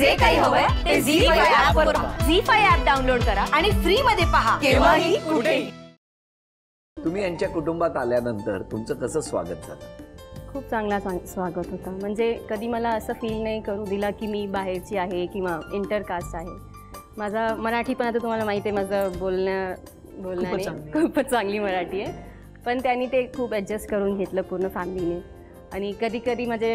जे काही हवंय ते झी5 ऍप वर पहा. झी5 ऍप डाउनलोड करा आणि फ्री मध्ये पहा केव्हाही कुठेही. तुम्ही यांच्या कुटुंबात आल्यानंतर तुमचं कसं स्वागत झालं? खूप चांगला स्वागत होतं. म्हणजे कधी मला असं फील नाही करू दिला की मी बाहेरची आहे किंवा इंटरकास्ट आहे. माझा मराठी पण आता तुम्हाला माहिती आहे, माझं बोलण्याने खूपच चांगली मराठी आहे. पण त्यांनी ते खूप ॲडजस्ट करून घेतलं पूर्ण फॅमिलीने. आणि कधी कधी माझे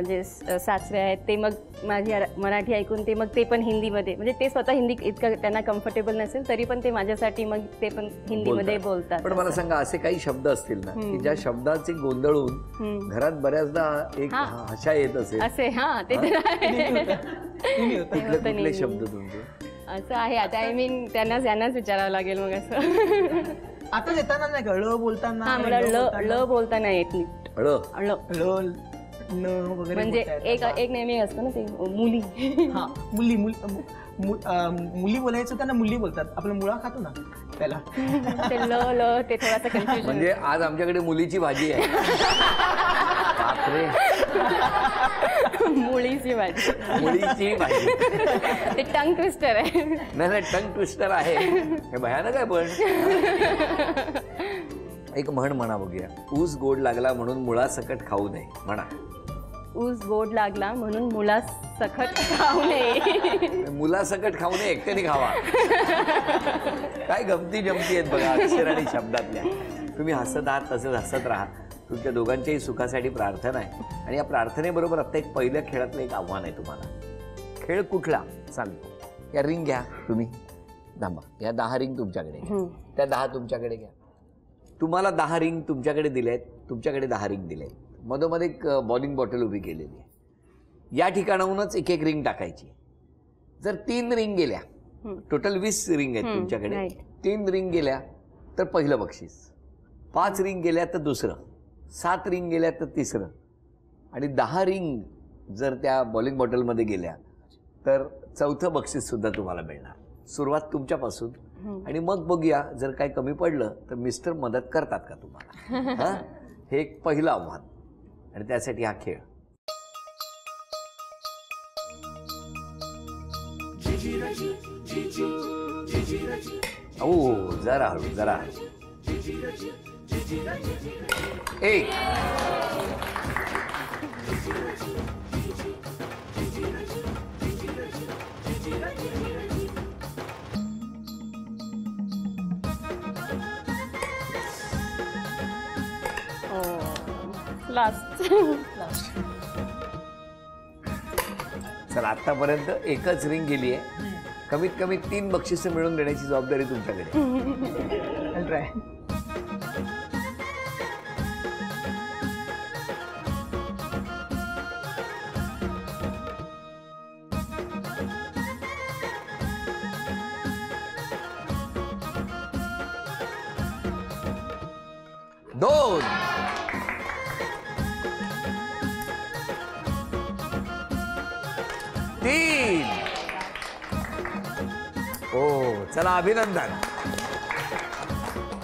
जे सासरे आहेत ते मग माझी मराठी ऐकून ते मग ते पण हिंदीमध्ये, म्हणजे ते स्वतः हिंदी इतकं त्यांना कम्फर्टेबल नसेल तरी पण ते माझ्यासाठी मग ते पण हिंदीमध्ये बोलतात. पण मला सांगा, असे काही शब्द असतील ना की ज्या शब्दाचे गोंधळून घरात बऱ्याचदा एक हशा येत असेल असे? हां, ते कुठले शब्द तुमचे असं आहे? आता आय मीन यांनाच विचारावं लागेल मग. असं आता येताना नाही का ळ बोलताना? हां, मला ल बोलताना येत नाही. म्हणजे एक नेहमी असतं ना ते मुली. हा, मुली बोलायचं त्यांना मुली बोलतात. आपला मुळा खातो ना त्याला ते ल ते थोडासा कन्फ्युजन. म्हणजे आज आमच्याकडे मुलीची भाजी आहे. बापरे, मुलीची भाजी. मुलीची भाजी ते टंग ट्विस्टर आहे. नाही, टंग ट्विस्टर आहे हे, भयानक आहे. पण एक म्हणा बघूया, ऊस गोड लागला म्हणून मुळा सकट खाऊ नये. म्हणा. ऊस गोड लागला म्हणून मुला सकट खाऊ नये. मुला सकट खाऊ नये, एकट्याने खावा. काय गमती जमती आहेत बघा अक्षर आणि शब्दातल्या. तुम्ही हसत आहात, तसंच हसत राहा. तुमच्या दोघांच्याही सुखासाठी प्रार्थना आहे. आणि या प्रार्थनेबरोबर आता एक पहिल्या खेळातलं एक आव्हान आहे तुम्हाला. खेळ कुठला सांगतो. या रिंग घ्या तुम्ही. थांबा, या 10 रिंग तुमच्याकडे घ्या, त्या 10 तुमच्याकडे घ्या. तुम्हाला 10 रिंग तुमच्याकडे दिले आहेत, तुमच्याकडे 10 रिंग दिले आहेत. मधोमध एक बॉलिंग बॉटल उभी केलेली आहे. या ठिकाणाहूनच एक एक रिंग टाकायची. जर 3 रिंग गेल्या, टोटल 20 रिंग आहेत तुमच्याकडे, 3 रिंग गेल्या तर पहिलं बक्षीस, 5 रिंग गेल्या तर दुसरं, 7 रिंग गेल्या तर तिसरं, आणि 10 रिंग जर त्या बॉलिंग बॉटलमध्ये गेल्या तर चौथं बक्षीस सुद्धा तुम्हाला मिळणार. सुरुवात तुमच्यापासून. आणि मग बघूया, जर काही कमी पडलं तर मिस्टर मदत करतात का तुम्हाला. हां, हे एक पहिलं आव्हान. आणि त्यासाठी हा खेळ. ओ, जरा हळू, जरा हळू. 1 लास्ट. चला, आतापर्यंत एकच रिंग गेली आहे. कमीत कमी 3 बक्षिसं मिळवून देण्याची जबाबदारी तुमच्याकडे. ट्राय. दोन. तीन. ओ, चला, अभिनंदन.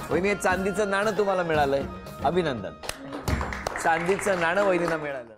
वहिनी, चांदीचं नाणं तुम्हाला मिळालंय. अभिनंदन. चांदीचं नाणं वहिनीला मिळालं.